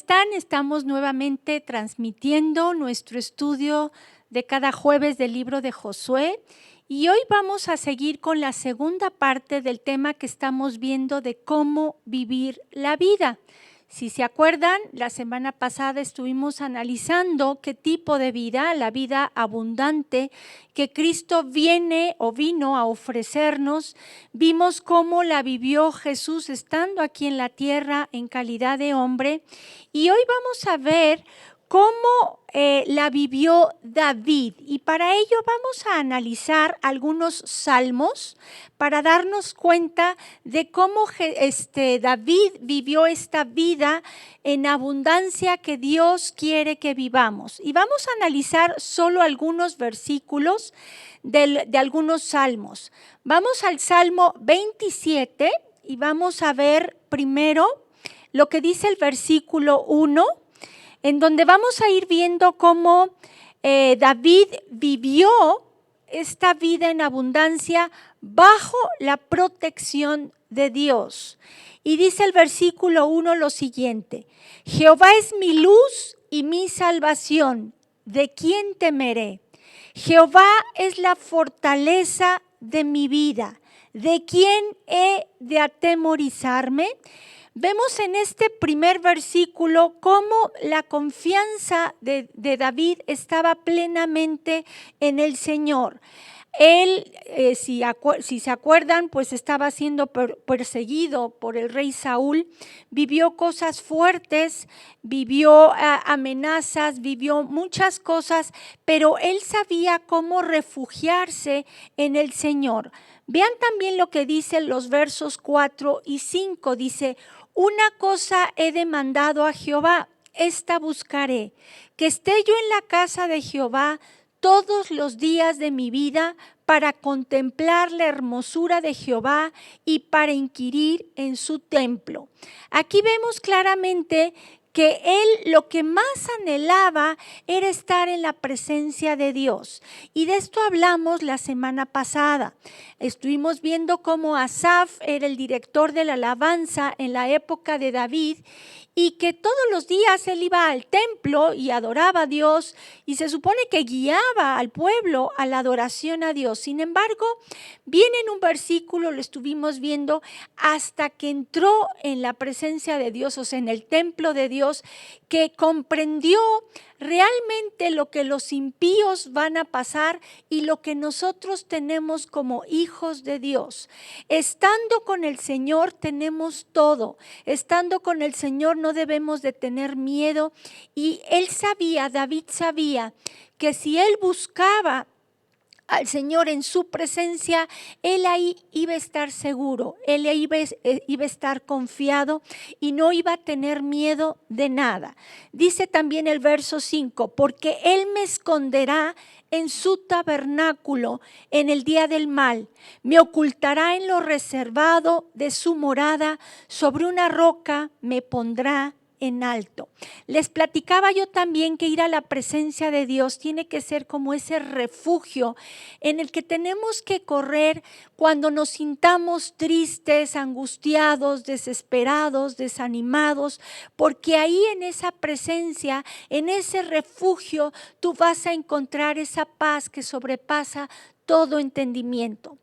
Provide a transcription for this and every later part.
están? Estamos nuevamente transmitiendo nuestro estudio de cada jueves del libro de Josué y hoy vamos a seguir con la segunda parte del tema que estamos viendo de cómo vivir la vida. Si se acuerdan, la semana pasada estuvimos analizando qué tipo de vida, la vida abundante que Cristo vino a ofrecernos. Vimos cómo la vivió Jesús estando aquí en la tierra en calidad de hombre. Y hoy vamos a ver cómo la vivió David, y para ello vamos a analizar algunos salmos para darnos cuenta de cómo David vivió esta vida en abundancia que Dios quiere que vivamos. Y vamos a analizar solo algunos versículos de algunos salmos. Vamos al Salmo 27 y vamos a ver primero lo que dice el versículo 1, en donde vamos a ir viendo cómo David vivió esta vida en abundancia bajo la protección de Dios. Y dice el versículo 1 lo siguiente: Jehová es mi luz y mi salvación, ¿de quién temeré? Jehová es la fortaleza de mi vida, ¿de quién he de atemorizarme? Vemos en este primer versículo cómo la confianza de David estaba plenamente en el Señor. Él, si se acuerdan, pues estaba siendo perseguido por el rey Saúl, vivió cosas fuertes, vivió amenazas, vivió muchas cosas, pero él sabía cómo refugiarse en el Señor. Vean también lo que dicen los versos 4 y 5, dice: una cosa he demandado a Jehová, esta buscaré, que esté yo en la casa de Jehová todos los días de mi vida, para contemplar la hermosura de Jehová y para inquirir en su templo. Aquí vemos claramente que él lo que más anhelaba era estar en la presencia de Dios. Y de esto hablamos la semana pasada. Estuvimos viendo cómo Asaf era el director de la alabanza en la época de David, y que todos los días él iba al templo y adoraba a Dios, y se supone que guiaba al pueblo a la adoración a Dios. Sin embargo, viene en un versículo, lo estuvimos viendo, hasta que entró en la presencia de Dios, o sea, en el templo de Dios, que comprendió realmente lo que los impíos van a pasar y lo que nosotros tenemos como hijos de Dios. Estando con el Señor tenemos todo. Estando con el Señor no debemos de tener miedo. Y David sabía que si él buscaba al Señor en su presencia, él ahí iba a estar seguro, él iba a estar confiado y no iba a tener miedo de nada. Dice también el verso 5, porque él me esconderá en su tabernáculo en el día del mal, me ocultará en lo reservado de su morada, sobre una roca me pondrá en alto. Les platicaba yo también que ir a la presencia de Dios tiene que ser como ese refugio en el que tenemos que correr cuando nos sintamos tristes, angustiados, desesperados, desanimados, porque ahí en esa presencia, en ese refugio, tú vas a encontrar esa paz que sobrepasa todo entendimiento.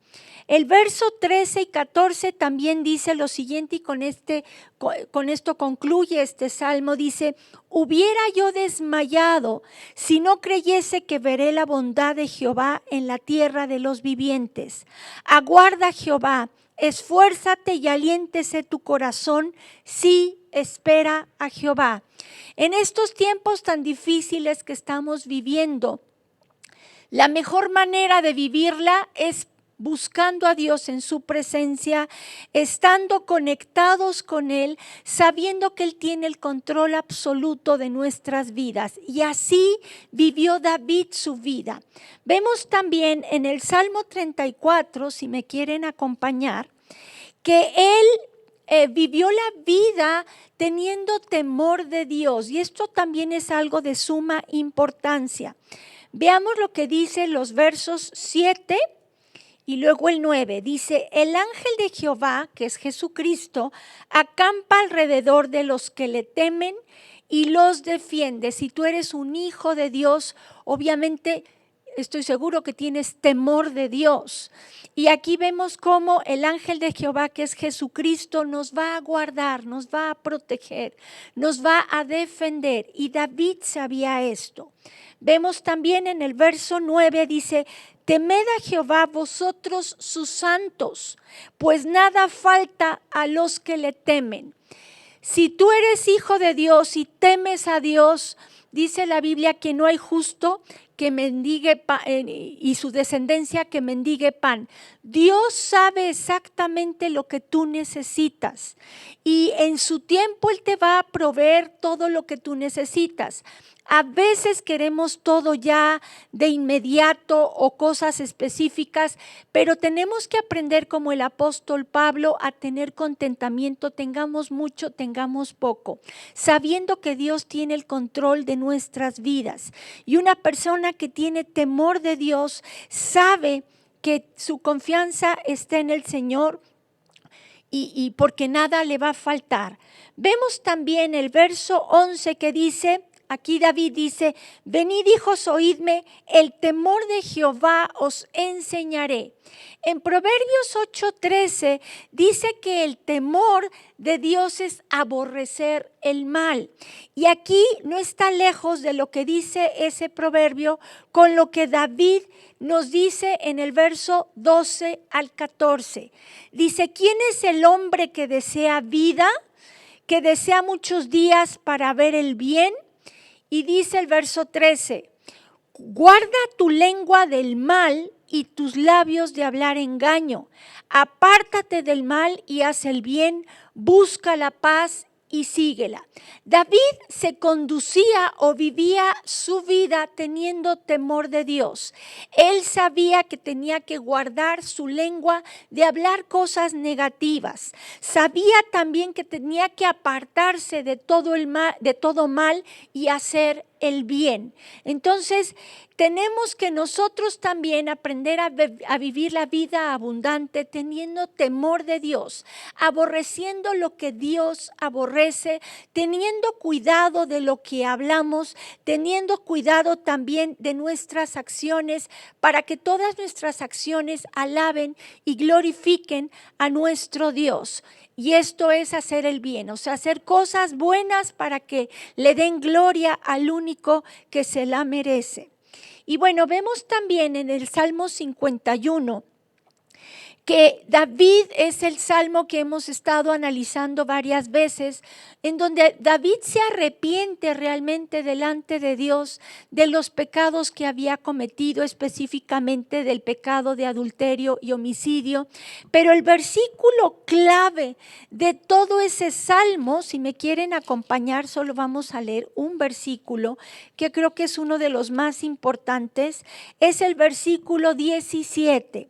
El verso 13 y 14 también dice lo siguiente, y con esto concluye este salmo. Dice: hubiera yo desmayado si no creyese que veré la bondad de Jehová en la tierra de los vivientes. Aguarda Jehová, esfuérzate y aliéntese tu corazón, sí, espera a Jehová. En estos tiempos tan difíciles que estamos viviendo, la mejor manera de vivirla es buscando a Dios en su presencia, estando conectados con Él, sabiendo que Él tiene el control absoluto de nuestras vidas. Y así vivió David su vida. Vemos también en el Salmo 34, si me quieren acompañar, que él vivió la vida teniendo temor de Dios, y esto también es algo de suma importancia. Veamos lo que dice los versos 7 y luego el 9. Dice: el ángel de Jehová, que es Jesucristo, acampa alrededor de los que le temen y los defiende. Si tú eres un hijo de Dios, obviamente estoy seguro que tienes temor de Dios. Y aquí vemos cómo el ángel de Jehová, que es Jesucristo, nos va a guardar, nos va a proteger, nos va a defender. Y David sabía esto. Vemos también en el verso 9, dice: temed a Jehová vosotros sus santos, pues nada falta a los que le temen. Si tú eres hijo de Dios y temes a Dios, dice la Biblia que no hay justo que mendigue pan, y su descendencia que mendigue pan. Dios sabe exactamente lo que tú necesitas y en su tiempo Él te va a proveer todo lo que tú necesitas. A veces queremos todo ya de inmediato o cosas específicas, pero tenemos que aprender como el apóstol Pablo a tener contentamiento, tengamos mucho, tengamos poco, sabiendo que Dios tiene el control de nuestras vidas. Y una persona que tiene temor de Dios sabe que su confianza está en el Señor y porque nada le va a faltar. Vemos también el verso 11 que dice... Aquí David dice: venid hijos, oídme, el temor de Jehová os enseñaré. En Proverbios 8:13 dice que el temor de Dios es aborrecer el mal. Y aquí no está lejos de lo que dice ese proverbio con lo que David nos dice en el verso 12 al 14. Dice: ¿quién es el hombre que desea vida, que desea muchos días para ver el bien? Y dice el verso 13: guarda tu lengua del mal y tus labios de hablar engaño. Apártate del mal y haz el bien, busca la paz y síguela. David se conducía o vivía su vida teniendo temor de Dios. Él sabía que tenía que guardar su lengua de hablar cosas negativas. Sabía también que tenía que apartarse de todo mal y hacer el bien. Entonces, tenemos que nosotros también aprender a vivir la vida abundante teniendo temor de Dios, aborreciendo lo que Dios aborrece, teniendo cuidado de lo que hablamos, teniendo cuidado también de nuestras acciones para que todas nuestras acciones alaben y glorifiquen a nuestro Dios. Y esto es hacer el bien, o sea, hacer cosas buenas para que le den gloria al único que se la merece. Y bueno, vemos también en el Salmo 51 que David es el salmo que hemos estado analizando varias veces, en donde David se arrepiente realmente delante de Dios de los pecados que había cometido, específicamente del pecado de adulterio y homicidio. Pero el versículo clave de todo ese salmo, si me quieren acompañar, solo vamos a leer un versículo que creo que es uno de los más importantes, es el versículo 17.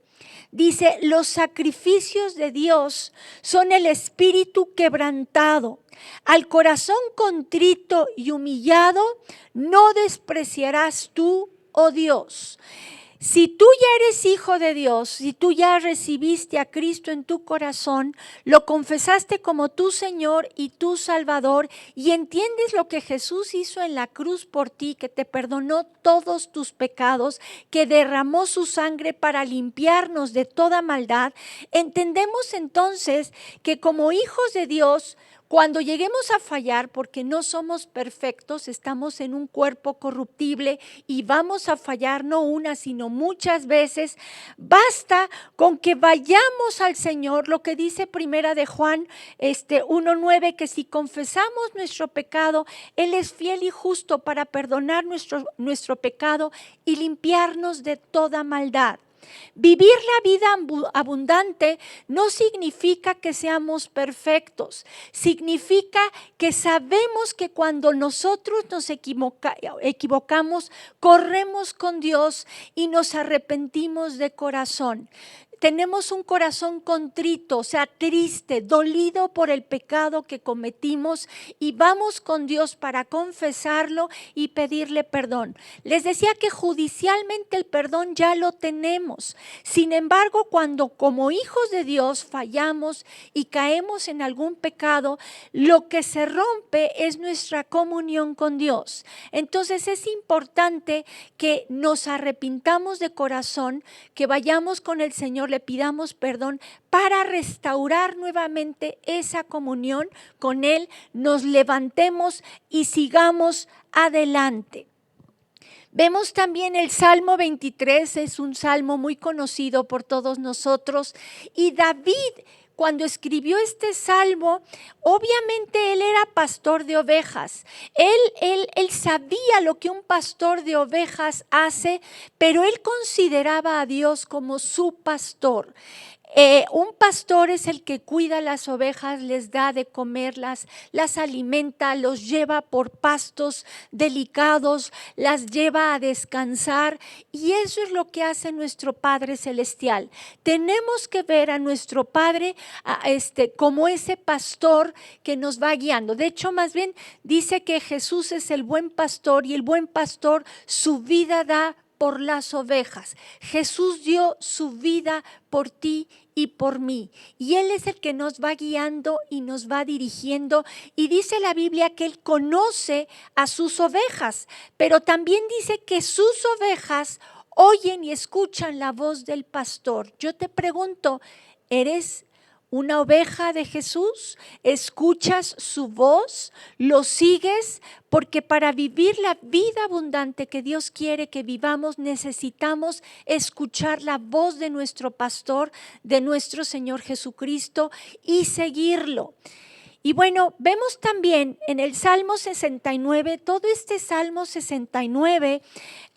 Dice: los sacrificios de Dios son el espíritu quebrantado. Al corazón contrito y humillado no despreciarás tú, oh Dios. Si tú ya eres hijo de Dios, si tú ya recibiste a Cristo en tu corazón, lo confesaste como tu Señor y tu Salvador y entiendes lo que Jesús hizo en la cruz por ti, que te perdonó todos tus pecados, que derramó su sangre para limpiarnos de toda maldad, entendemos entonces que como hijos de Dios, cuando lleguemos a fallar, porque no somos perfectos, estamos en un cuerpo corruptible y vamos a fallar no una, sino muchas veces, basta con que vayamos al Señor, lo que dice Primera de Juan 1:9, que si confesamos nuestro pecado, Él es fiel y justo para perdonar nuestro pecado y limpiarnos de toda maldad. Vivir la vida abundante no significa que seamos perfectos, significa que sabemos que cuando nosotros nos equivocamos, corremos con Dios y nos arrepentimos de corazón. tenemos un corazón contrito, o sea, triste, dolido por el pecado que cometimos y vamos con Dios para confesarlo y pedirle perdón. Les decía que judicialmente el perdón ya lo tenemos. Sin embargo, cuando como hijos de Dios fallamos y caemos en algún pecado, lo que se rompe es nuestra comunión con Dios. Entonces es importante que nos arrepintamos de corazón, que vayamos con el Señor, le pidamos perdón para restaurar nuevamente esa comunión con Él, nos levantemos y sigamos adelante. Vemos también el Salmo 23, es un salmo muy conocido por todos nosotros, y David, cuando escribió este salmo, obviamente él era pastor de ovejas. Él sabía lo que un pastor de ovejas hace, pero él consideraba a Dios como su pastor. Un pastor es el que cuida las ovejas, les da de comer, las alimenta, los lleva por pastos delicados, las lleva a descansar, y eso es lo que hace nuestro Padre Celestial. Tenemos que ver a nuestro Padre como ese pastor que nos va guiando. De hecho, más bien dice que Jesús es el buen pastor y el buen pastor su vida da por las ovejas. Jesús dio su vida por ti y por mí, y Él es el que nos va guiando y nos va dirigiendo, y dice la Biblia que Él conoce a sus ovejas, pero también dice que sus ovejas oyen y escuchan la voz del pastor. Yo te pregunto, ¿eres una oveja de Jesús? ¿Escuchas su voz? ¿Lo sigues? Porque para vivir la vida abundante que Dios quiere que vivamos, necesitamos escuchar la voz de nuestro pastor, de nuestro Señor Jesucristo, y seguirlo. Y bueno, vemos también en el Salmo 69, todo este Salmo 69,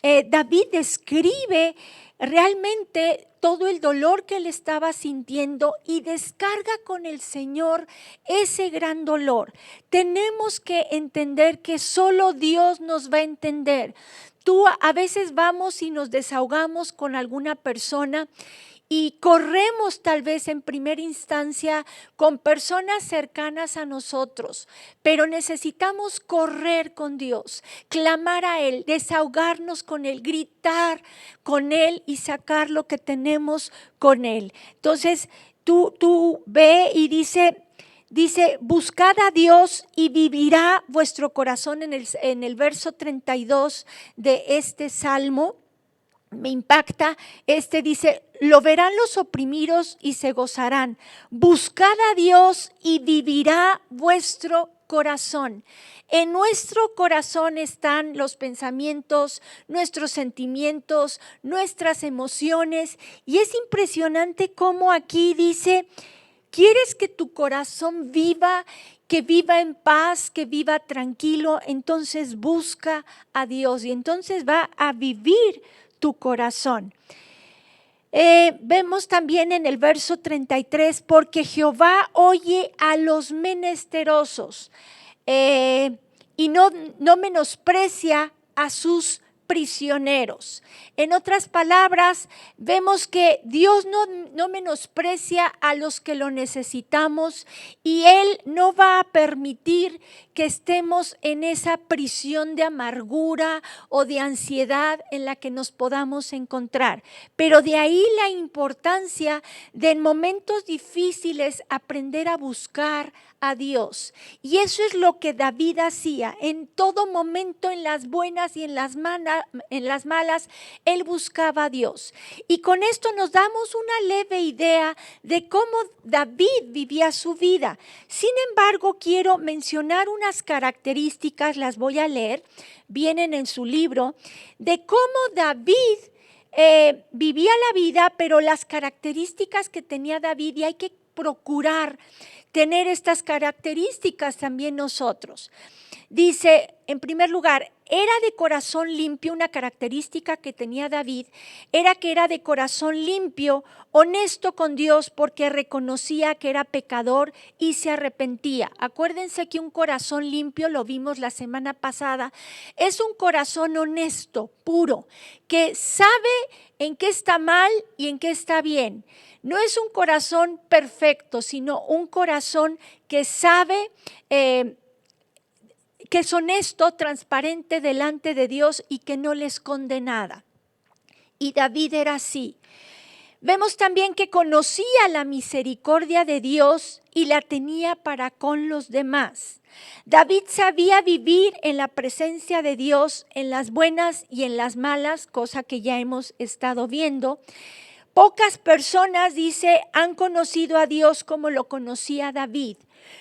David describe realmente todo el dolor que él estaba sintiendo y descarga con el Señor ese gran dolor. Tenemos que entender que solo Dios nos va a entender. Tú a veces vamos y nos desahogamos con alguna persona y corremos tal vez en primera instancia con personas cercanas a nosotros, pero necesitamos correr con Dios, clamar a Él, desahogarnos con Él, gritar con Él y sacar lo que tenemos con Él. Entonces tú ve y dice, buscad a Dios y vivirá vuestro corazón en el verso 32 de este salmo. Me impacta, dice, lo verán los oprimidos y se gozarán. Buscad a Dios y vivirá vuestro corazón. En nuestro corazón están los pensamientos, nuestros sentimientos, nuestras emociones, y es impresionante cómo aquí dice, ¿quieres que tu corazón viva, que viva en paz, que viva tranquilo? Entonces busca a Dios y entonces va a vivir tu corazón. Vemos también en el verso 33, porque Jehová oye a los menesterosos y no menosprecia a sus prisioneros. En otras palabras, vemos que Dios no menosprecia a los que lo necesitamos, y Él no va a permitir que estemos en esa prisión de amargura o de ansiedad en la que nos podamos encontrar. Pero de ahí la importancia de en momentos difíciles aprender a buscar a Dios. Y eso es lo que David hacía en todo momento, en las buenas y en las malas, él buscaba a Dios. Y con esto nos damos una leve idea de cómo David vivía su vida. Sin embargo, quiero mencionar unas características, las voy a leer, vienen en su libro, de cómo David vivía la vida, pero las características que tenía David, y hay que procurar tener estas características también nosotros. Dice, en primer lugar, era de corazón limpio. Una característica que tenía David era que era de corazón limpio, honesto con Dios, porque reconocía que era pecador y se arrepentía. Acuérdense que un corazón limpio, lo vimos la semana pasada, es un corazón honesto, puro, que sabe en qué está mal y en qué está bien. No es un corazón perfecto, sino un corazón que sabe que es honesto, transparente delante de Dios y que no le esconde nada. Y David era así. Vemos también que conocía la misericordia de Dios y la tenía para con los demás. David sabía vivir en la presencia de Dios, en las buenas y en las malas, cosa que ya hemos estado viendo. Pocas personas, dice, han conocido a Dios como lo conocía David.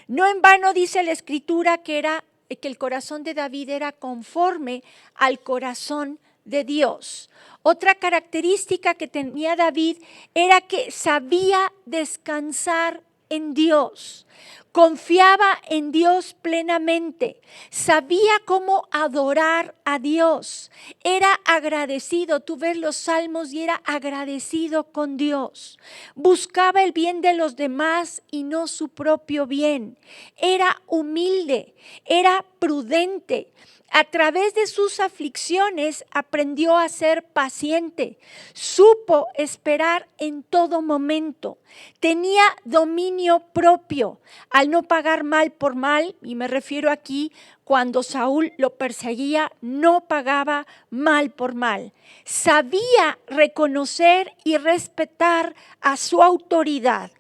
No en vano dice la Escritura que el corazón de David era conforme al corazón de Dios. Otra característica que tenía David era que sabía descansar en Dios, confiaba en Dios plenamente, sabía cómo adorar a Dios, era agradecido. Tú ves los salmos y era agradecido con Dios, buscaba el bien de los demás y no su propio bien, era humilde, era prudente. A través de sus aflicciones aprendió a ser paciente, supo esperar en todo momento, tenía dominio propio al no pagar mal por mal, y me refiero aquí cuando Saúl lo perseguía, no pagaba mal por mal. Sabía reconocer y respetar a su autoridad.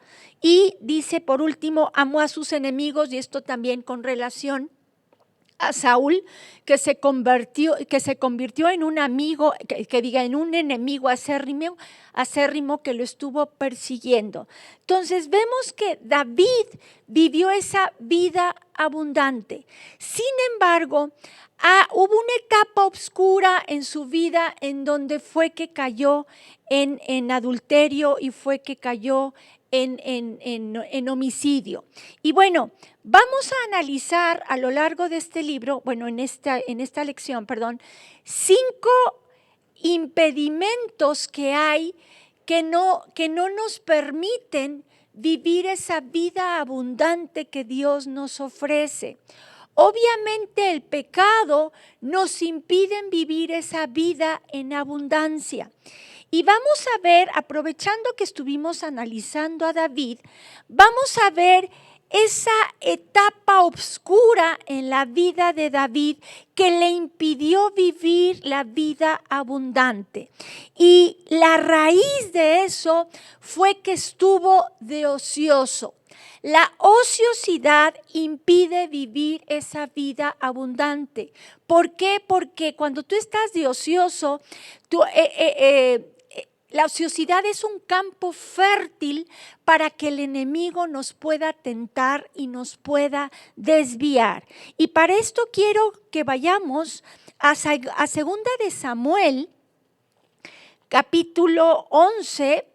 Y dice por último, amó a sus enemigos, y esto también con relación a Saúl, que se convirtió en un amigo, en un enemigo acérrimo que lo estuvo persiguiendo. Entonces vemos que David vivió esa vida abundante. Sin embargo, hubo una etapa oscura en su vida en donde fue que cayó en adulterio y fue que cayó en homicidio. Y bueno, vamos a analizar a lo largo de este libro, en esta lección, 5 impedimentos que hay que no nos permiten vivir esa vida abundante que Dios nos ofrece. Obviamente el pecado nos impide vivir esa vida en abundancia. Y vamos a ver, aprovechando que estuvimos analizando a David, vamos a ver esa etapa oscura en la vida de David que le impidió vivir la vida abundante. Y la raíz de eso fue que estuvo de ocioso. La ociosidad impide vivir esa vida abundante. ¿Por qué? Porque cuando tú estás de ocioso, la ociosidad es un campo fértil para que el enemigo nos pueda tentar y nos pueda desviar. Y para esto quiero que vayamos a Segunda de Samuel, capítulo 11,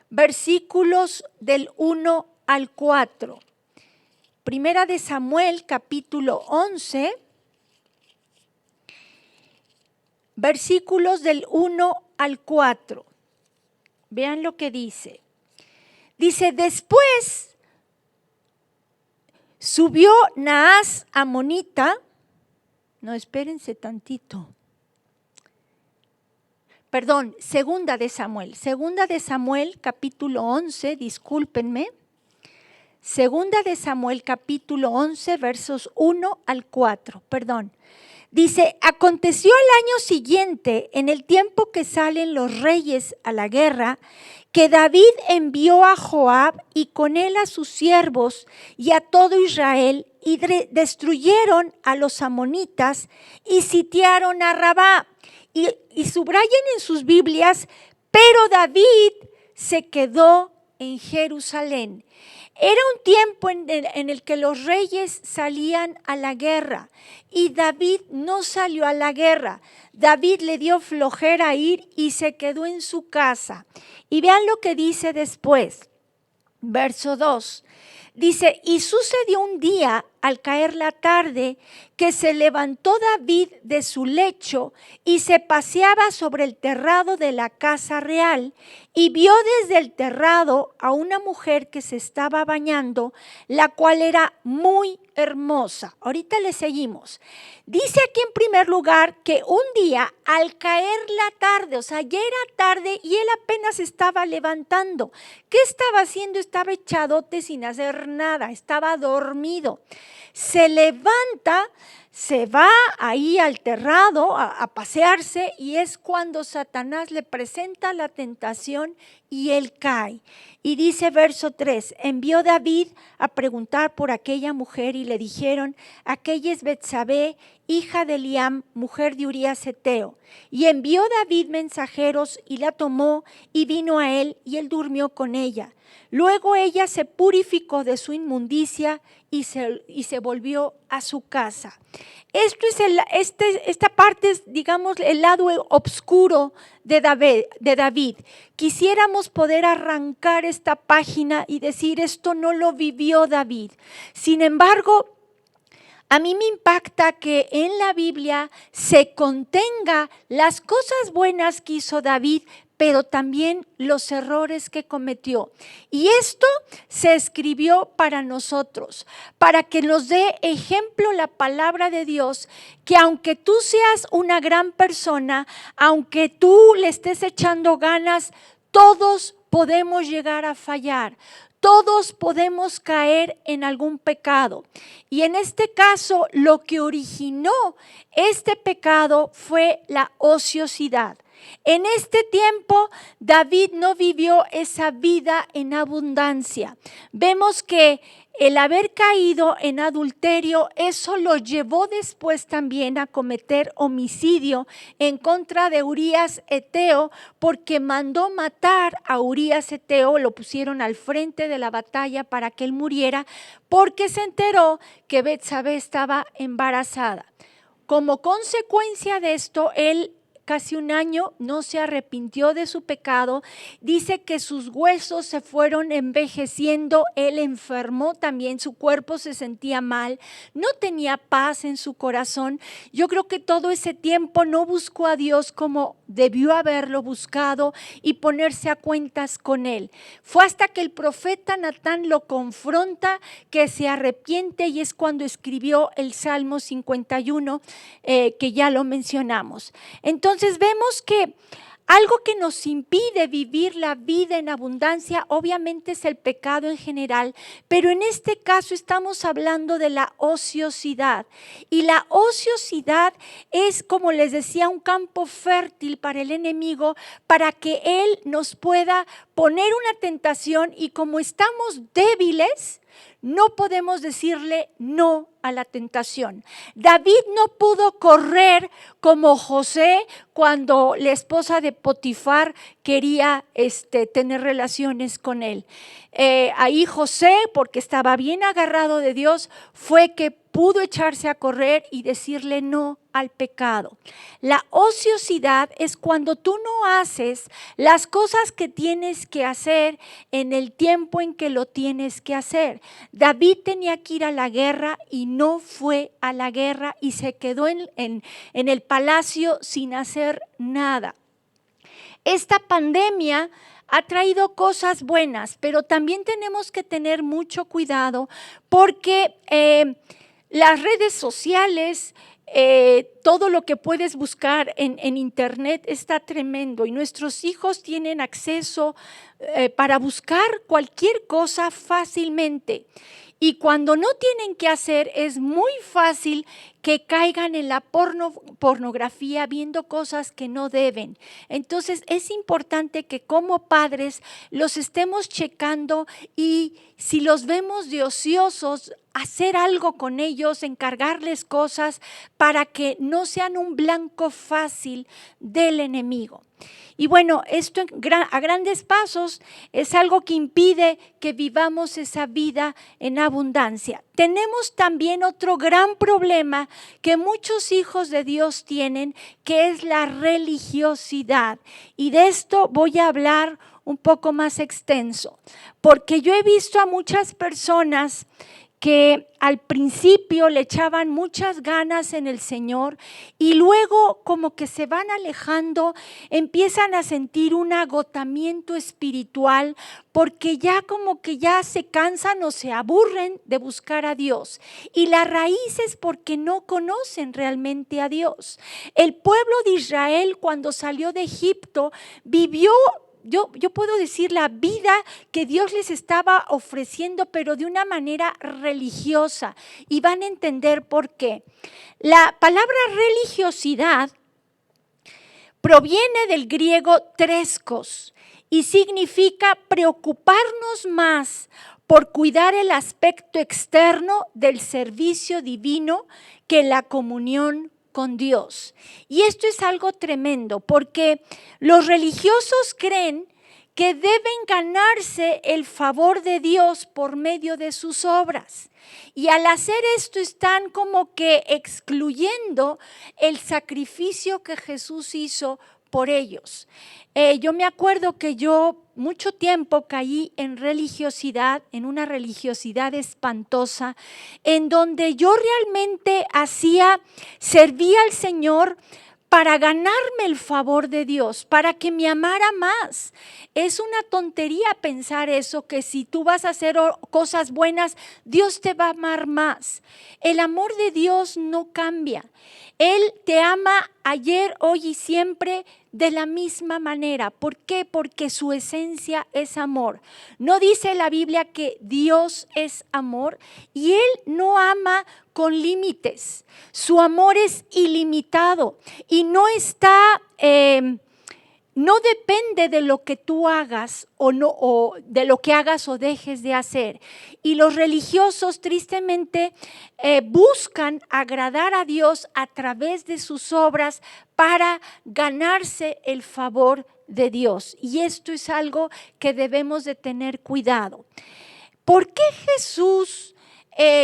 versículos del 1 al 4. Primera de Samuel, capítulo 11, versículos del 1 al 4. Vean lo que dice. Dice, después subió Naas amonita. No, espérense tantito. Segunda de Samuel, capítulo 11, discúlpenme. Segunda de Samuel, capítulo 11, versos 1 al 4, Dice, aconteció al año siguiente, en el tiempo que salen los reyes a la guerra, que David envió a Joab y con él a sus siervos y a todo Israel y destruyeron a los amonitas y sitiaron a Rabá. Y subrayen en sus Biblias, pero David se quedó en Jerusalén. Era un tiempo en el que los reyes salían a la guerra y David no salió a la guerra. David le dio flojera ir y se quedó en su casa. Y vean lo que dice después. Verso 2. Dice, y sucedió un día al caer la tarde que se levantó David de su lecho y se paseaba sobre el terrado de la casa real y vio desde el terrado a una mujer que se estaba bañando, la cual era muy hermosa. Ahorita le seguimos. Dice aquí en primer lugar que un día al caer la tarde, o sea, ya era tarde y él apenas estaba levantando. ¿Qué estaba haciendo? Estaba echadote sin hacer nada, estaba dormido. Se levanta, se va ahí al terrado a pasearse y es cuando Satanás le presenta la tentación y él cae. Y dice verso 3, envió David a preguntar por aquella mujer y le dijeron, aquella es Betsabé, hija de Eliam, mujer de Urías Heteo. Y envió David mensajeros y la tomó y vino a él y él durmió con ella. Luego ella se purificó de su inmundicia y se volvió a su casa. Esto es esta parte es, digamos, el lado oscuro de David. Quisiéramos poder arrancar esta página y decir, esto no lo vivió David. Sin embargo, a mí me impacta que en la Biblia se contenga las cosas buenas que hizo David, pero también los errores que cometió. Y esto se escribió para nosotros, para que nos dé ejemplo la palabra de Dios, que aunque tú seas una gran persona, aunque tú le estés echando ganas, todos podemos llegar a fallar. Todos podemos caer en algún pecado. Y en este caso, lo que originó este pecado fue la ociosidad. En este tiempo, David no vivió esa vida en abundancia. Vemos que el haber caído en adulterio, eso lo llevó después también a cometer homicidio en contra de Urías Heteo, porque mandó matar a Urías Heteo, lo pusieron al frente de la batalla para que él muriera, porque se enteró que Betsabé estaba embarazada. Como consecuencia de esto, él casi un año no se arrepintió de su pecado. Dice que sus huesos se fueron envejeciendo, él enfermó también, su cuerpo se sentía mal, no tenía paz en su corazón. Yo creo que todo ese tiempo no buscó a Dios como debió haberlo buscado y ponerse a cuentas con él. Fue hasta que el profeta Natán lo confronta que se arrepiente y es cuando escribió el Salmo 51, que ya lo mencionamos. Entonces vemos que algo que nos impide vivir la vida en abundancia obviamente es el pecado en general, pero en este caso estamos hablando de la ociosidad. Y la ociosidad es, como les decía, un campo fértil para el enemigo, para que él nos pueda poner una tentación y como estamos débiles, no podemos decirle no a la tentación. David no pudo correr como José cuando la esposa de Potifar quería tener relaciones con él. Ahí José, porque estaba bien agarrado de Dios, fue que pudo echarse a correr y decirle no al pecado. La ociosidad es cuando tú no haces las cosas que tienes que hacer en el tiempo en que lo tienes que hacer. David tenía que ir a la guerra y no fue a la guerra y se quedó en el palacio sin hacer nada. Esta pandemia ha traído cosas buenas, pero también tenemos que tener mucho cuidado porque las redes sociales, todo lo que puedes buscar en internet está tremendo y nuestros hijos tienen acceso para buscar cualquier cosa fácilmente. Y cuando no tienen que hacer, es muy fácil que caigan en la pornografía viendo cosas que no deben. Entonces es importante que como padres los estemos checando y si los vemos de ociosos, hacer algo con ellos, encargarles cosas para que no sean un blanco fácil del enemigo. Y bueno, esto a grandes pasos es algo que impide que vivamos esa vida en abundancia. Tenemos también otro gran problema que muchos hijos de Dios tienen, que es la religiosidad. Y de esto voy a hablar un poco más extenso, porque yo he visto a muchas personas que al principio le echaban muchas ganas en el Señor y luego como que se van alejando, empiezan a sentir un agotamiento espiritual porque ya como que ya se cansan o se aburren de buscar a Dios. Y la raíz es porque no conocen realmente a Dios. El pueblo de Israel cuando salió de Egipto vivió, yo puedo decir, la vida que Dios les estaba ofreciendo, pero de una manera religiosa. Y van a entender por qué. La palabra religiosidad proviene del griego treskos y significa preocuparnos más por cuidar el aspecto externo del servicio divino que la comunión con Dios. Y esto es algo tremendo porque los religiosos creen que deben ganarse el favor de Dios por medio de sus obras. Y al hacer esto están como que excluyendo el sacrificio que Jesús hizo por ellos. Yo me acuerdo que yo mucho tiempo caí en religiosidad, en una religiosidad espantosa, en donde yo realmente servía al Señor para ganarme el favor de Dios, para que me amara más. Es una tontería pensar eso, que si tú vas a hacer cosas buenas, Dios te va a amar más. El amor de Dios no cambia. Él te ama ayer, hoy y siempre de la misma manera. ¿Por qué? Porque su esencia es amor. No dice la Biblia que Dios es amor y Él no ama con límites. Su amor es ilimitado y no no depende de lo que tú hagas o de lo que hagas o dejes de hacer. Y los religiosos tristemente buscan agradar a Dios a través de sus obras para ganarse el favor de Dios. Y esto es algo que debemos de tener cuidado. ¿Por qué Jesús,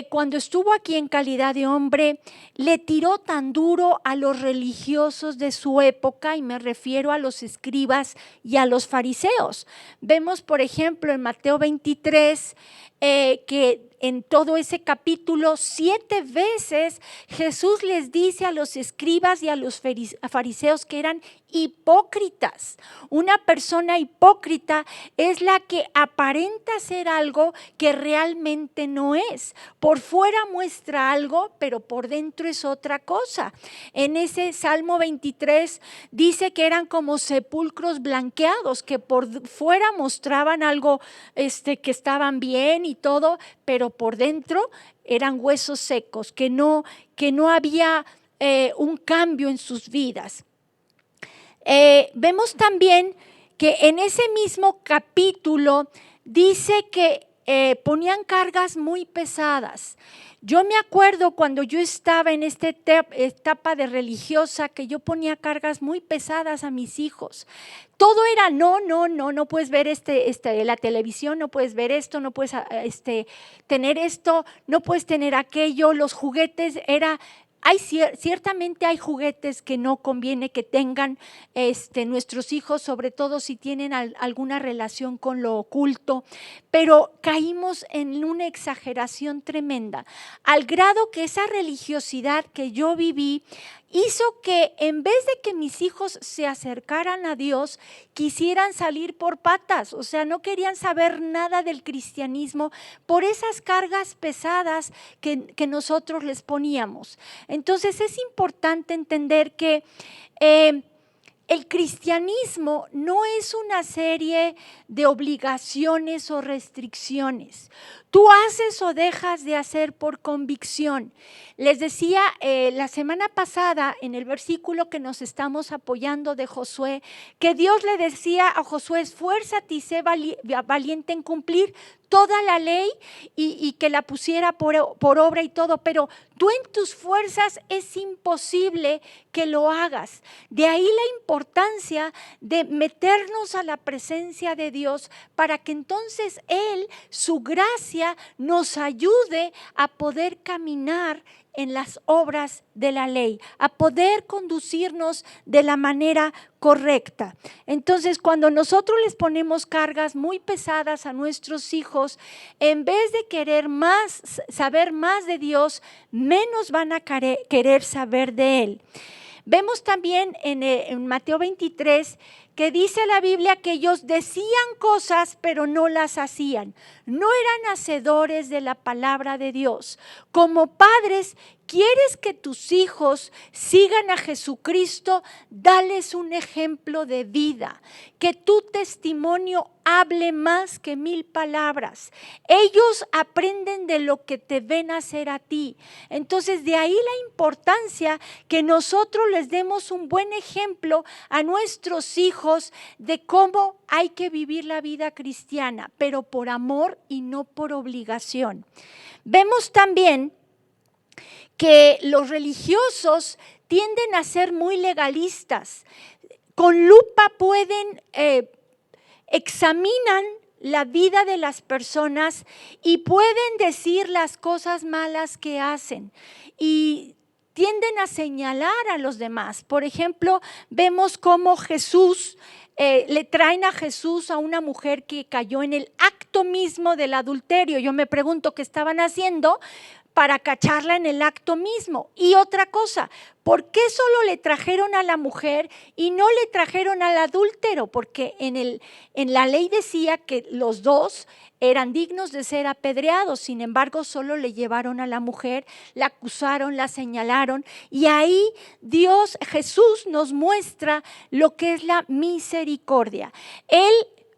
cuando estuvo aquí en calidad de hombre, le tiró tan duro a los religiosos de su época? Y me refiero a los escribas y a los fariseos. Vemos, por ejemplo, en Mateo 23, que en todo ese capítulo 7 veces Jesús les dice a los escribas y a los fariseos que eran hipócritas. Una persona hipócrita es la que aparenta ser algo que realmente no es. Por fuera muestra algo, pero por dentro es otra cosa. En ese Salmo 23 dice que eran como sepulcros blanqueados, que por fuera mostraban algo que estaban bien y todo, pero por dentro eran huesos secos, que no había un cambio en sus vidas. Vemos también que en ese mismo capítulo dice que ponían cargas muy pesadas. Yo me acuerdo cuando yo estaba en esta etapa de religiosa, que yo ponía cargas muy pesadas a mis hijos. Todo era no puedes ver la televisión, no puedes ver esto, no puedes tener esto, no puedes tener aquello. Los juguetes ciertamente hay juguetes que no conviene que tengan nuestros hijos, sobre todo si tienen alguna relación con lo oculto, pero caímos en una exageración tremenda, al grado que esa religiosidad que yo viví hizo que en vez de que mis hijos se acercaran a Dios, quisieran salir por patas, o sea, no querían saber nada del cristianismo por esas cargas pesadas que nosotros les poníamos. Entonces es importante entender que el cristianismo no es una serie de obligaciones o restricciones. Tú haces o dejas de hacer por convicción. Les decía la semana pasada en el versículo que nos estamos apoyando de Josué, que Dios le decía a Josué: esfuérzate y sé valiente en cumplir toda la ley y que la pusiera por obra y todo, pero tú en tus fuerzas es imposible que lo hagas. De ahí la importancia de meternos a la presencia de Dios para que entonces Él, su gracia, nos ayude a poder caminar en las obras de la ley, a poder conducirnos de la manera correcta. Entonces, cuando nosotros les ponemos cargas muy pesadas a nuestros hijos, en vez de querer más, saber más de Dios, menos van a querer saber de Él. Vemos también en Mateo 23 que dice la Biblia que ellos decían cosas pero no las hacían. No eran hacedores de la palabra de Dios. Como padres, ¿quieres que tus hijos sigan a Jesucristo? Dales un ejemplo de vida. Que tu testimonio hable más que 1000 palabras. Ellos aprenden de lo que te ven hacer a ti. Entonces, de ahí la importancia que nosotros les demos un buen ejemplo a nuestros hijos de cómo hay que vivir la vida cristiana, pero por amor y no por obligación. Vemos también que los religiosos tienden a ser muy legalistas. Con lupa pueden, examinan la vida de las personas y pueden decir las cosas malas que hacen y tienden a señalar a los demás. Por ejemplo, vemos cómo Jesús, le traen a Jesús a una mujer que cayó en el acto mismo del adulterio. Yo me pregunto qué estaban haciendo para cacharla en el acto mismo. Y otra cosa, ¿por qué solo le trajeron a la mujer y no le trajeron al adúltero? Porque en la ley decía que los dos eran dignos de ser apedreados, sin embargo solo le llevaron a la mujer, la acusaron, la señalaron y ahí Jesús nos muestra lo que es la misericordia. Él,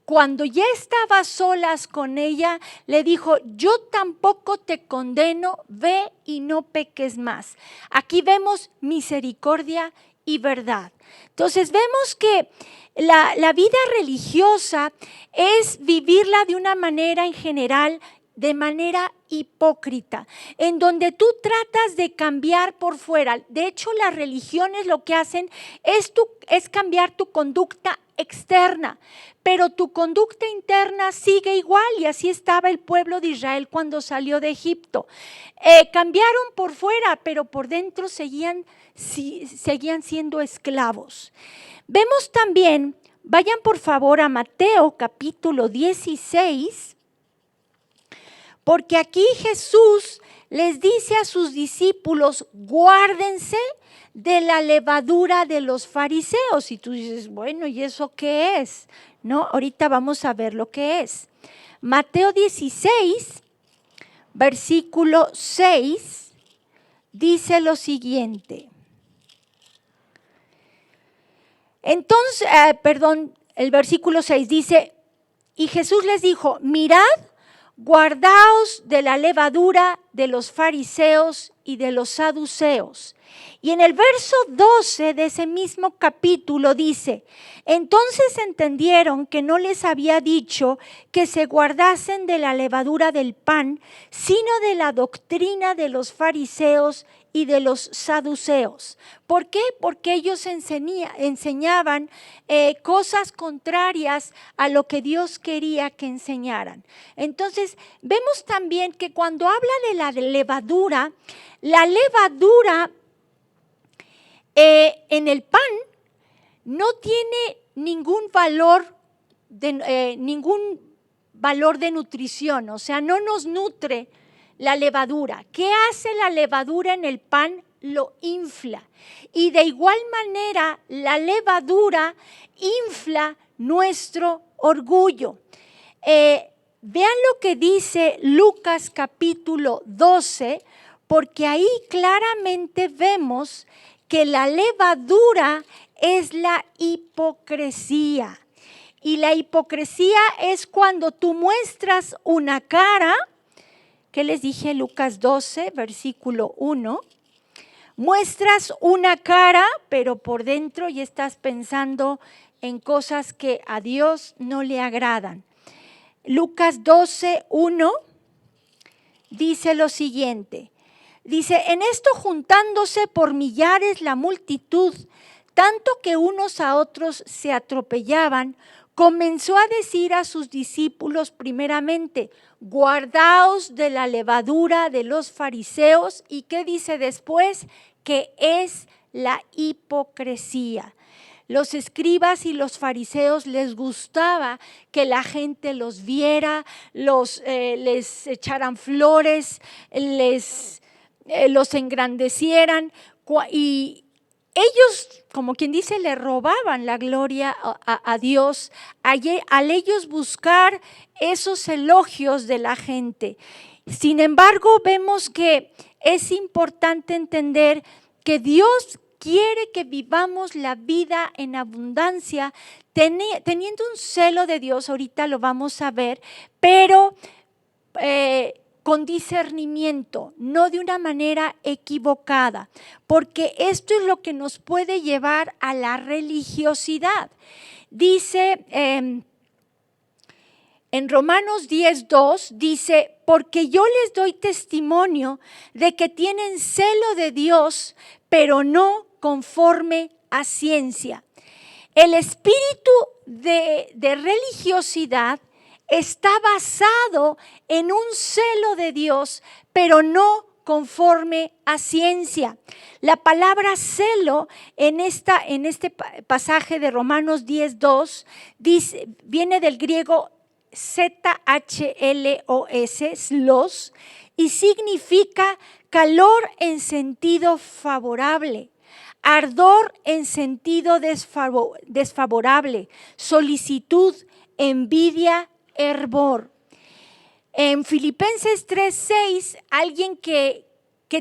cuando ya estaba a solas con ella, le dijo, yo tampoco te condeno, ve y no peques más. Aquí vemos misericordia y verdad. Entonces vemos que la vida religiosa es vivirla de una manera en general, de manera hipócrita, en donde tú tratas de cambiar por fuera. De hecho, las religiones lo que hacen es cambiar tu conducta externa, pero tu conducta interna sigue igual y así estaba el pueblo de Israel cuando salió de Egipto. Cambiaron por fuera, pero por dentro seguían siendo esclavos. Vemos también, vayan por favor a Mateo capítulo 16, porque aquí Jesús les dice a sus discípulos, guárdense de la levadura de los fariseos. Y tú dices, bueno, ¿y eso qué es? No, ahorita vamos a ver lo que es. Mateo 16, versículo 6, dice lo siguiente. Entonces, el versículo 6 dice, y Jesús les dijo, mirad, guardaos de la levadura de los fariseos y de los saduceos. Y en el verso 12 de ese mismo capítulo dice, entonces entendieron que no les había dicho que se guardasen de la levadura del pan, sino de la doctrina de los fariseos y de los saduceos. ¿Por qué? Porque ellos enseñaban cosas contrarias a lo que Dios quería que enseñaran. Entonces, vemos también que cuando habla de la levadura en el pan no tiene ningún valor de nutrición, o sea, no nos nutre la levadura. ¿Qué hace la levadura en el pan? Lo infla. Y de igual manera, la levadura infla nuestro orgullo. Vean lo que dice Lucas capítulo 12, porque ahí claramente vemos que la levadura es la hipocresía. Y la hipocresía es cuando tú muestras una cara. ¿Qué les dije? Lucas 12, versículo 1. Muestras una cara, pero por dentro ya estás pensando en cosas que a Dios no le agradan. Lucas 12:1 dice lo siguiente. Dice, en esto juntándose por millares la multitud, tanto que unos a otros se atropellaban, comenzó a decir a sus discípulos primeramente, guardaos de la levadura de los fariseos. ¿Y qué dice después? Que es la hipocresía. Los escribas y los fariseos les gustaba que la gente los viera, les echaran flores, los engrandecieran, y ellos, como quien dice, le robaban la gloria a Dios al ellos buscar esos elogios de la gente. Sin embargo, vemos que es importante entender que Dios quiere que vivamos la vida en abundancia, teniendo un celo de Dios, ahorita lo vamos a ver, pero con discernimiento, no de una manera equivocada, porque esto es lo que nos puede llevar a la religiosidad. Dice en Romanos 10:2, dice, porque yo les doy testimonio de que tienen celo de Dios, pero no conforme a ciencia. El espíritu de religiosidad está basado en un celo de Dios, pero no conforme a ciencia. La palabra celo en este pasaje de Romanos 10:2 viene del griego ZHLOS, slos, y significa calor en sentido favorable, ardor en sentido desfavorable, solicitud, envidia, hervor. En Filipenses 3:6, alguien que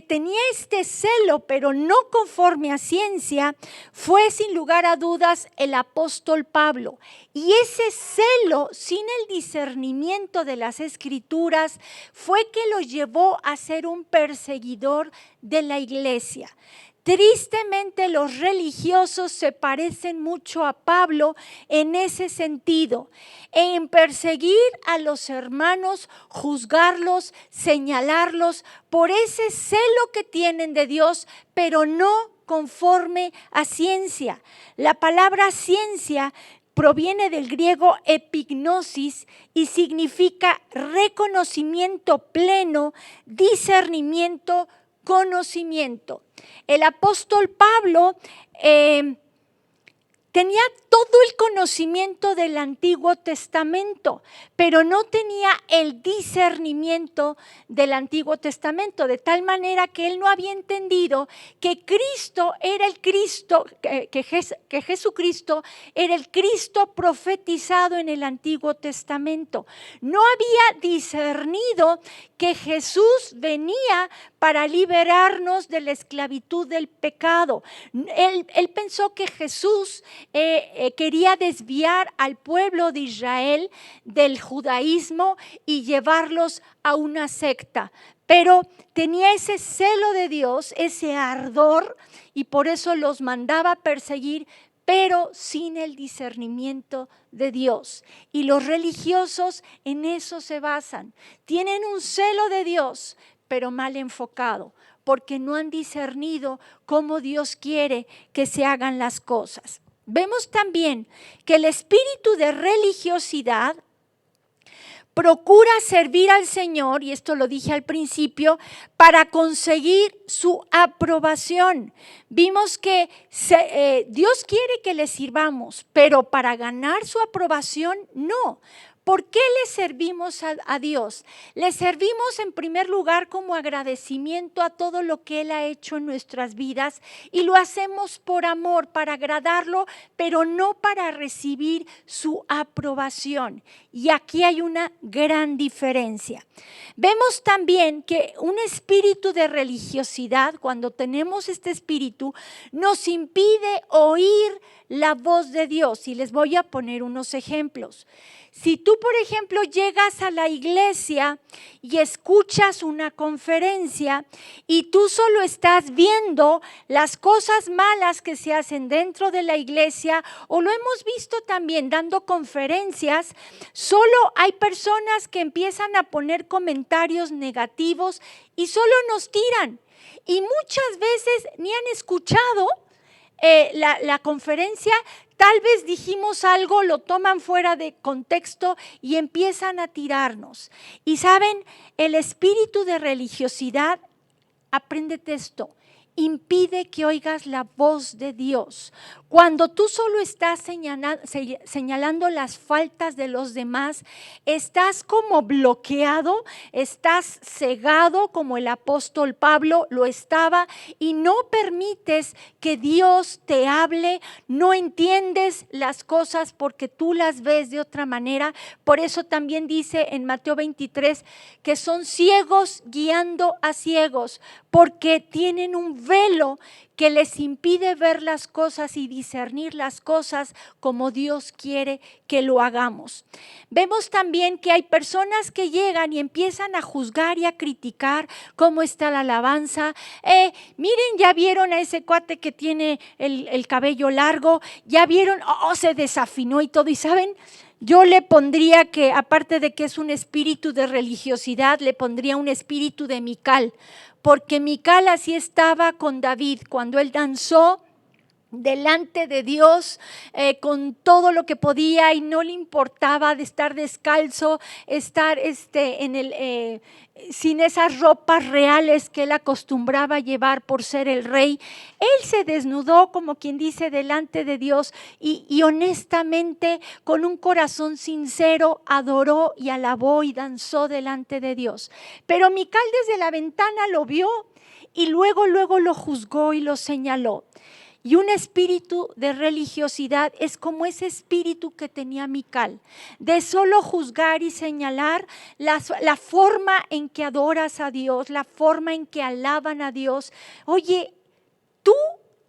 tenía este celo, pero no conforme a ciencia, fue sin lugar a dudas el apóstol Pablo. Y ese celo, sin el discernimiento de las Escrituras, fue que lo llevó a ser un perseguidor de la iglesia. Tristemente, los religiosos se parecen mucho a Pablo en ese sentido, en perseguir a los hermanos, juzgarlos, señalarlos por ese celo que tienen de Dios, pero no conforme a ciencia. La palabra ciencia proviene del griego epignosis y significa reconocimiento pleno, discernimiento, conocimiento. El apóstol Pablo tenía todo el conocimiento del Antiguo Testamento, pero no tenía el discernimiento del Antiguo Testamento, de tal manera que él no había entendido que Cristo era el Cristo, que Jesucristo era el Cristo profetizado en el Antiguo Testamento. No había discernido que Jesús venía para liberarnos de la esclavitud del pecado. Él pensó que Jesús quería desviar al pueblo de Israel del judaísmo y llevarlos a una secta, pero tenía ese celo de Dios, ese ardor, y por eso los mandaba perseguir, pero sin el discernimiento de Dios. Y los religiosos en eso se basan. Tienen un celo de Dios, pero mal enfocado, porque no han discernido cómo Dios quiere que se hagan las cosas. Vemos también que el espíritu de religiosidad procura servir al Señor, y esto lo dije al principio, para conseguir su aprobación. Vimos que Dios quiere que le sirvamos, pero para ganar su aprobación, no. ¿Por qué le servimos a Dios? Le servimos en primer lugar como agradecimiento a todo lo que Él ha hecho en nuestras vidas, y lo hacemos por amor, para agradarlo, pero no para recibir su aprobación. Y aquí hay una gran diferencia. Vemos también que un espíritu de religiosidad, cuando tenemos este espíritu, nos impide oír la voz de Dios. Y les voy a poner unos ejemplos. Si tú tú, por ejemplo, llegas a la iglesia y escuchas una conferencia y tú solo estás viendo las cosas malas que se hacen dentro de la iglesia, o lo hemos visto también dando conferencias, solo hay personas que empiezan a poner comentarios negativos y solo nos tiran. Y muchas veces ni han escuchado la conferencia, tal vez dijimos algo, lo toman fuera de contexto y empiezan a tirarnos. Y saben, el espíritu de religiosidad, apréndete esto, impide que oigas la voz de Dios. Cuando tú solo estás señalando las faltas de los demás, estás como bloqueado, estás cegado como el apóstol Pablo lo estaba, y no permites que Dios te hable, no entiendes las cosas porque tú las ves de otra manera. Por eso también dice en Mateo 23 que son ciegos guiando a ciegos, porque tienen un velo que les impide ver las cosas y discernir las cosas como Dios quiere que lo hagamos. Vemos también que hay personas que llegan y empiezan a juzgar y a criticar cómo está la alabanza. Miren, ya vieron a ese cuate que tiene el cabello largo, ya vieron, se desafinó y todo. Y saben, yo le pondría que, aparte de que es un espíritu de religiosidad, le pondría un espíritu de Mical, porque Mical así estaba con David cuando él danzó delante de Dios con todo lo que podía y no le importaba de estar descalzo, estar sin esas ropas reales que él acostumbraba llevar por ser el rey. Él se desnudó, como quien dice, delante de Dios y honestamente, con un corazón sincero, adoró y alabó y danzó delante de Dios. Pero Mical desde la ventana lo vio y luego lo juzgó y lo señaló. Y un espíritu de religiosidad es como ese espíritu que tenía Mical, de solo juzgar y señalar la forma en que adoras a Dios, la forma en que alaban a Dios. Oye, tú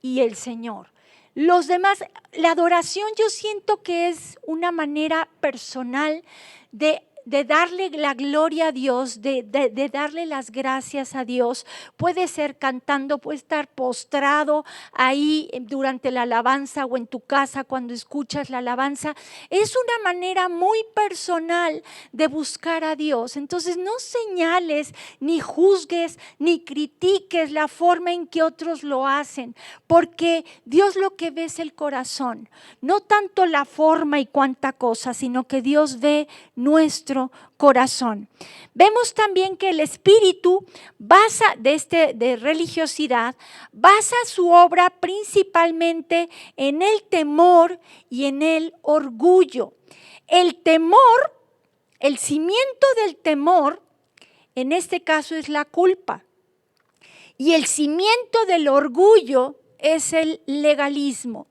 y el Señor. Los demás, la adoración yo siento que es una manera personal de darle la gloria a Dios, de darle las gracias a Dios. Puede ser cantando, puede estar postrado ahí durante la alabanza o en tu casa cuando escuchas la alabanza. Es una manera muy personal de buscar a Dios. Entonces no señales, ni juzgues, ni critiques la forma en que otros lo hacen, porque Dios lo que ve es el corazón, no tanto la forma y cuánta cosa, sino que Dios ve nuestro corazón. Vemos también que el espíritu de religiosidad basa su obra principalmente en el temor y en el orgullo. El temor, el cimiento del temor, en este caso es la culpa. Y el cimiento del orgullo es el legalismo.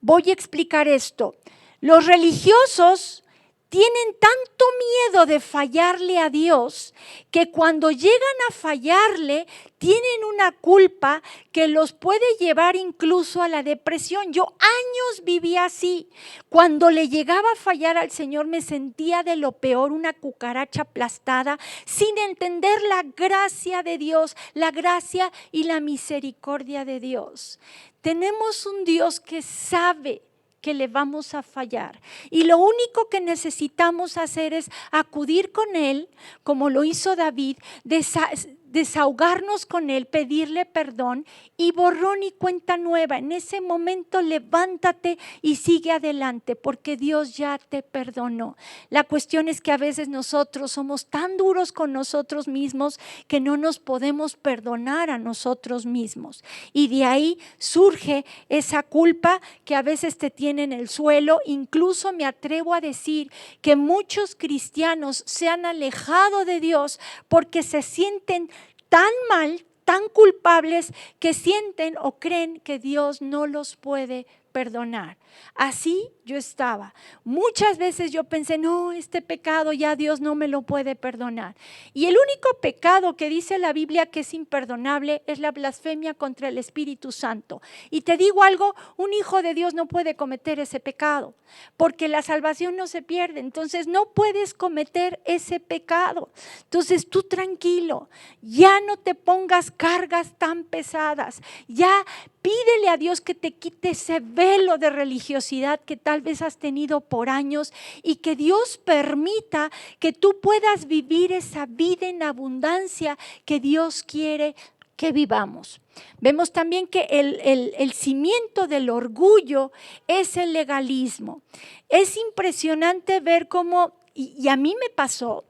Voy a explicar esto. Los religiosos tienen tanto miedo de fallarle a Dios que cuando llegan a fallarle tienen una culpa que los puede llevar incluso a la depresión. Yo años viví así. Cuando le llegaba a fallar al Señor me sentía de lo peor, una cucaracha aplastada, sin entender la gracia de Dios, la gracia y la misericordia de Dios. Tenemos un Dios que sabe que le vamos a fallar. Y lo único que necesitamos hacer es acudir con Él, como lo hizo David, desahogarnos con Él, pedirle perdón y borrón y cuenta nueva. En ese momento levántate y sigue adelante porque Dios ya te perdonó. La cuestión es que a veces nosotros somos tan duros con nosotros mismos que no nos podemos perdonar a nosotros mismos. Y de ahí surge esa culpa que a veces te tiene en el suelo. Incluso me atrevo a decir que muchos cristianos se han alejado de Dios porque se sienten tan mal, tan culpables, que sienten o creen que Dios no los puede perdonar. Así yo estaba. Muchas veces yo pensé, no, este pecado ya Dios no me lo puede perdonar. Y el único pecado que dice la Biblia que es imperdonable es la blasfemia contra el Espíritu Santo. Y te digo algo, un hijo de Dios no puede cometer ese pecado, porque la salvación no se pierde. Entonces no puedes cometer ese pecado. Entonces tú tranquilo, ya no te pongas cargas tan pesadas, ya pídele a Dios que te quite ese velo de religiosidad que tal vez has tenido por años y que Dios permita que tú puedas vivir esa vida en abundancia que Dios quiere que vivamos. Vemos también que el cimiento del orgullo es el legalismo. Es impresionante ver cómo, y a mí me pasó,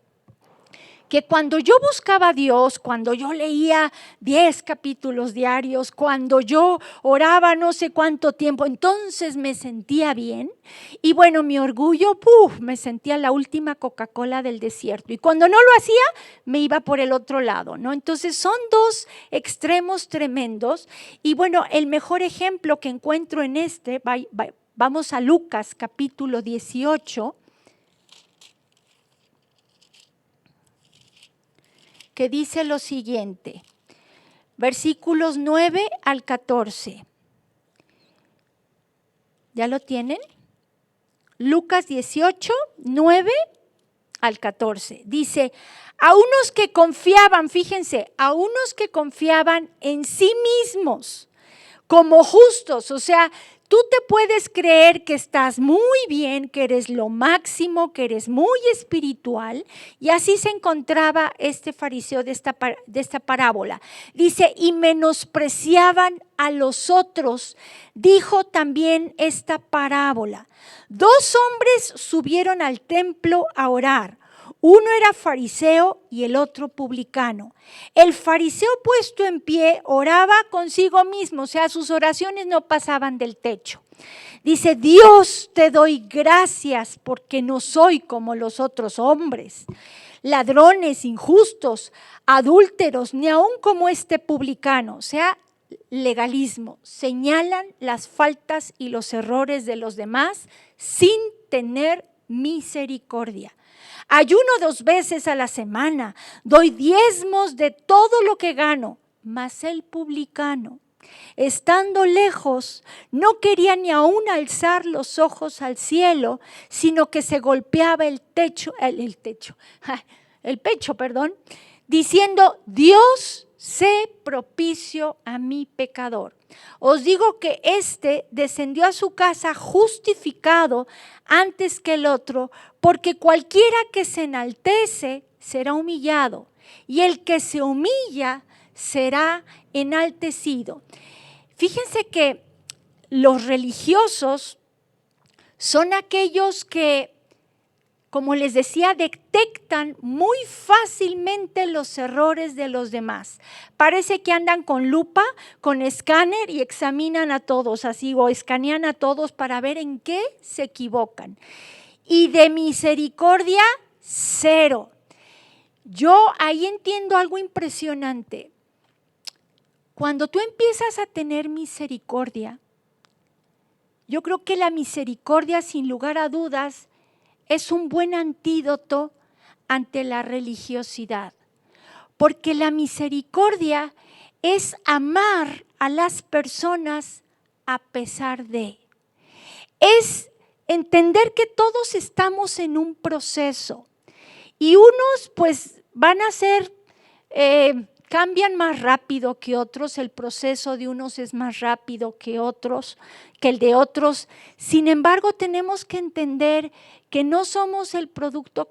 que cuando yo buscaba a Dios, cuando yo leía 10 capítulos diarios, cuando yo oraba no sé cuánto tiempo, entonces me sentía bien. Y bueno, mi orgullo, me sentía la última Coca-Cola del desierto. Y cuando no lo hacía, me iba por el otro lado, ¿no? Entonces son dos extremos tremendos. Y bueno, el mejor ejemplo que encuentro en vamos a Lucas capítulo 18. Que dice lo siguiente, versículos 9 al 14. ¿Ya lo tienen? Lucas 18, 9 al 14. Dice, a unos que confiaban, fíjense, a unos que confiaban en sí mismos como justos, o sea, tú te puedes creer que estás muy bien, que eres lo máximo, que eres muy espiritual, y así se encontraba este fariseo de esta parábola. Dice, y menospreciaban a los otros. Dijo también esta parábola. 2 hombres subieron al templo a orar. Uno era fariseo y el otro publicano. El fariseo puesto en pie oraba consigo mismo, o sea, sus oraciones no pasaban del techo. Dice, Dios, te doy gracias porque no soy como los otros hombres, ladrones, injustos, adúlteros, ni aun como este publicano. O sea, legalismo. Señalan las faltas y los errores de los demás sin tener misericordia. Ayuno 2 veces a la semana, doy diezmos de todo lo que gano, mas el publicano, estando lejos, no quería ni aún alzar los ojos al cielo, sino que se golpeaba el pecho, diciendo, Dios, sé propicio a mi pecador. Os digo que éste descendió a su casa justificado antes que el otro, porque cualquiera que se enaltece será humillado, y el que se humilla será enaltecido. Fíjense que los religiosos son aquellos que, como les decía, detectan muy fácilmente los errores de los demás. Parece que andan con lupa, con escáner y examinan a todos así, o escanean a todos para ver en qué se equivocan. Y de misericordia, 0. Yo ahí entiendo algo impresionante. Cuando tú empiezas a tener misericordia, yo creo que la misericordia, sin lugar a dudas, es un buen antídoto ante la religiosidad, porque la misericordia es amar a las personas a pesar de. Es entender que todos estamos en un proceso y unos pues van a ser, cambian más rápido que otros, el proceso de unos es más rápido que el de otros. Sin embargo, tenemos que entender que no somos el producto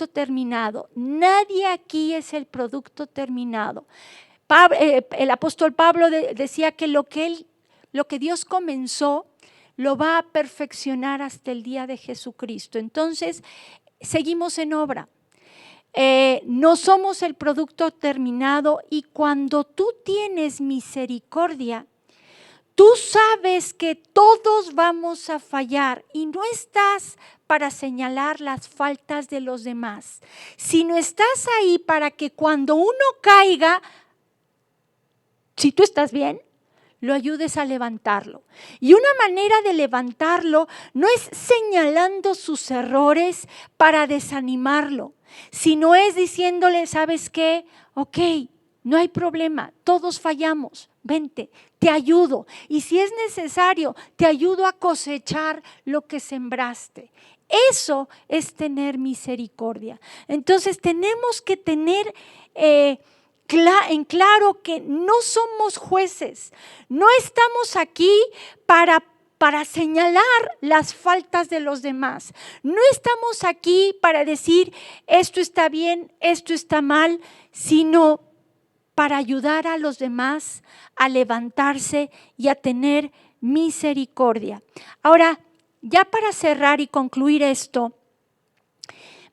terminado. Nadie aquí es el producto terminado. El apóstol Pablo decía que lo que Dios comenzó lo va a perfeccionar hasta el día de Jesucristo. Entonces, seguimos en obra. No somos el producto terminado, y cuando tú tienes misericordia, tú sabes que todos vamos a fallar y no estás para señalar las faltas de los demás, sino estás ahí para que cuando uno caiga, si tú estás bien, lo ayudes a levantarlo. Y una manera de levantarlo no es señalando sus errores para desanimarlo, sino es diciéndole, ¿sabes qué? Ok, no hay problema, todos fallamos, vente, te ayudo. Y si es necesario, te ayudo a cosechar lo que sembraste. Eso es tener misericordia. Entonces tenemos que tener en claro que no somos jueces, no estamos aquí para señalar las faltas de los demás, no estamos aquí para decir esto está bien, esto está mal, sino para ayudar a los demás a levantarse y a tener misericordia. Ahora, ya para cerrar y concluir esto,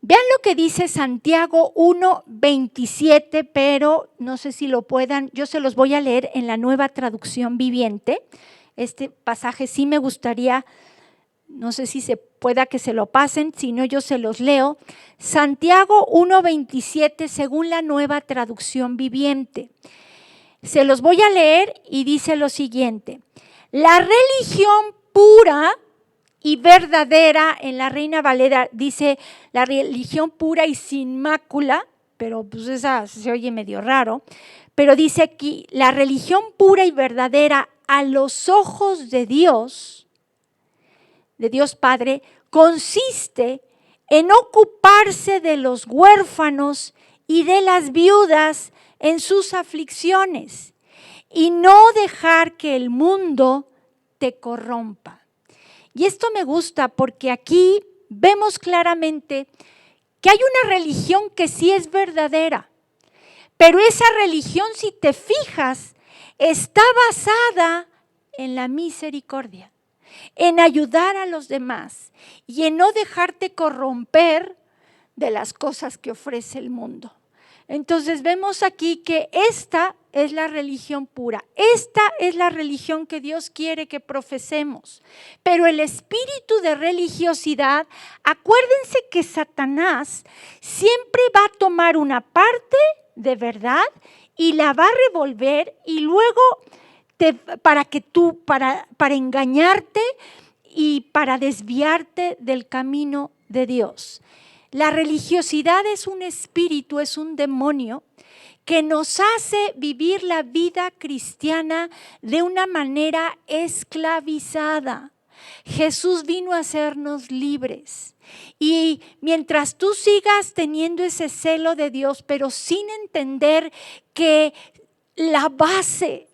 vean lo que dice Santiago 1:27, pero no sé si lo puedan, yo se los voy a leer en la Nueva Traducción Viviente. Este pasaje sí me gustaría, no sé si se pueda que se lo pasen, si no yo se los leo. Santiago 1:27 según la Nueva Traducción Viviente. Se los voy a leer y dice lo siguiente: la religión pura y verdadera, en la Reina Valera dice la religión pura y sin mácula, pero pues esa se oye medio raro, pero dice aquí la religión pura y verdadera a los ojos de Dios Padre, consiste en ocuparse de los huérfanos y de las viudas en sus aflicciones y no dejar que el mundo te corrompa. Y esto me gusta porque aquí vemos claramente que hay una religión que sí es verdadera, pero esa religión, si te fijas, está basada en la misericordia, en ayudar a los demás y en no dejarte corromper de las cosas que ofrece el mundo. Entonces vemos aquí que esta es la religión pura, esta es la religión que Dios quiere que profesemos. Pero el espíritu de religiosidad, acuérdense que Satanás siempre va a tomar una parte de verdad y la va a revolver y luego para engañarte y para desviarte del camino de Dios. La religiosidad es un espíritu, es un demonio que nos hace vivir la vida cristiana de una manera esclavizada. Jesús vino a hacernos libres. Y mientras tú sigas teniendo ese celo de Dios, pero sin entender que la base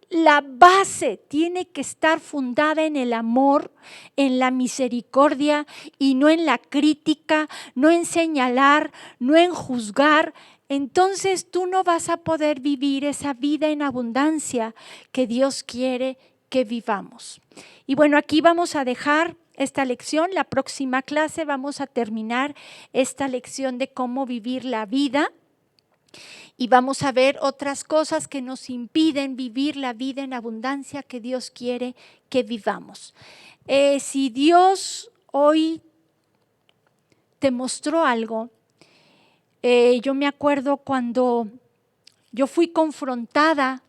tiene que estar fundada en el amor, en la misericordia y no en la crítica, no en señalar, no en juzgar. Entonces tú no vas a poder vivir esa vida en abundancia que Dios quiere que vivamos. Y bueno, aquí vamos a dejar esta lección. La próxima clase vamos a terminar esta lección de cómo vivir la vida. Y vamos a ver otras cosas que nos impiden vivir la vida en abundancia que Dios quiere que vivamos. Si Dios hoy te mostró algo, yo me acuerdo cuando yo fui confrontada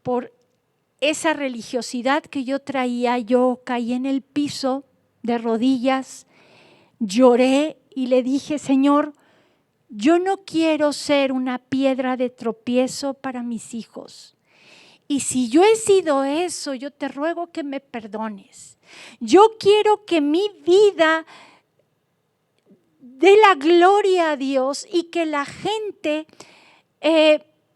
por esa religiosidad que yo traía, yo caí en el piso de rodillas, lloré y le dije, Señor, yo no quiero ser una piedra de tropiezo para mis hijos. Y si yo he sido eso, yo te ruego que me perdones. Yo quiero que mi vida dé la gloria a Dios y que la gente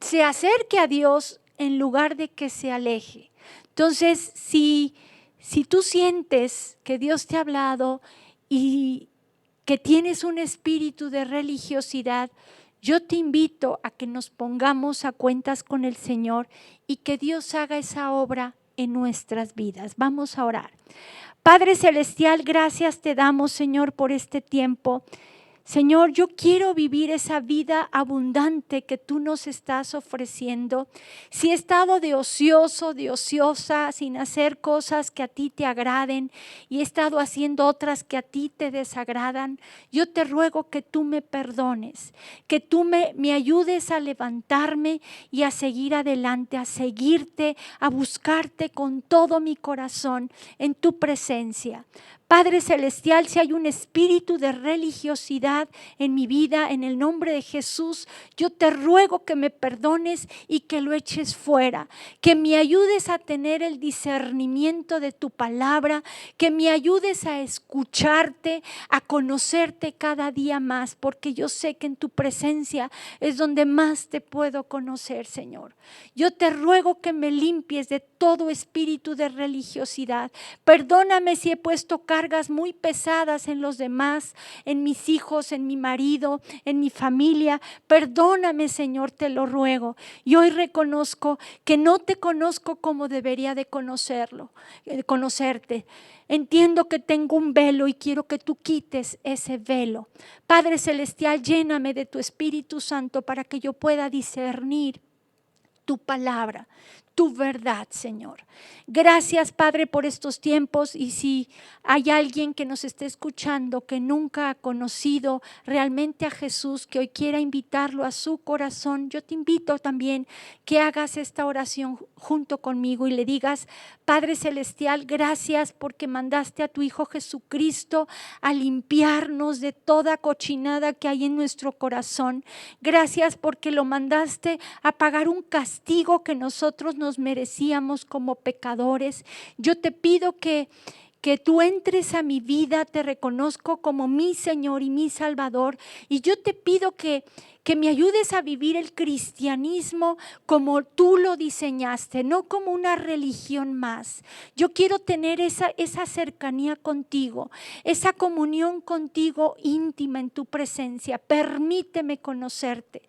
se acerque a Dios en lugar de que se aleje. Entonces, si tú sientes que Dios te ha hablado y que tienes un espíritu de religiosidad, yo te invito a que nos pongamos a cuentas con el Señor y que Dios haga esa obra en nuestras vidas. Vamos a orar. Padre Celestial, gracias te damos, Señor, por este tiempo. Señor, yo quiero vivir esa vida abundante que tú nos estás ofreciendo. Si he estado de ocioso, de ociosa, sin hacer cosas que a ti te agraden y he estado haciendo otras que a ti te desagradan, yo te ruego que tú me perdones, que tú me ayudes a levantarme y a seguir adelante, a seguirte, a buscarte con todo mi corazón en tu presencia. Padre Celestial, si hay un espíritu de religiosidad en mi vida, en el nombre de Jesús, yo te ruego que me perdones y que lo eches fuera, que me ayudes a tener el discernimiento de tu palabra, que me ayudes a escucharte, a conocerte cada día más, porque yo sé que en tu presencia es donde más te puedo conocer, Señor. Yo te ruego que me limpies de todo espíritu de religiosidad. Perdóname si he puesto cargas muy pesadas en los demás, en mis hijos, en mi marido, en mi familia. Perdóname, Señor, te lo ruego. Y hoy reconozco que no te conozco como debería de conocerte. Entiendo que tengo un velo y quiero que tú quites ese velo. Padre Celestial, lléname de tu Espíritu Santo para que yo pueda discernir tu palabra, tu verdad, Señor. Gracias, Padre, por estos tiempos. Y si hay alguien que nos esté escuchando que nunca ha conocido realmente a Jesús, que hoy quiera invitarlo a su corazón, yo te invito también que hagas esta oración junto conmigo y le digas: Padre Celestial, gracias porque mandaste a tu Hijo Jesucristo a limpiarnos de toda cochinada que hay en nuestro corazón. Gracias porque lo mandaste a pagar un castigo que nosotros nos merecíamos como pecadores. Yo te pido que tú entres a mi vida, te reconozco como mi Señor y mi Salvador, y yo te pido que me ayudes a vivir el cristianismo como tú lo diseñaste, no como una religión más. Yo quiero tener esa cercanía contigo, esa comunión contigo íntima en tu presencia. Permíteme conocerte.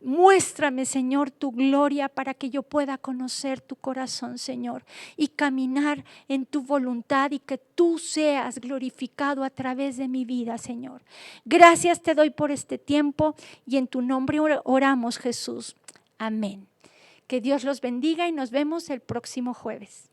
Muéstrame, Señor, tu gloria para que yo pueda conocer tu corazón, Señor, y caminar en tu voluntad y que tú seas glorificado a través de mi vida, Señor. Gracias te doy por este tiempo y en tu nombre oramos, Jesús. Amén. Que Dios los bendiga y nos vemos el próximo jueves.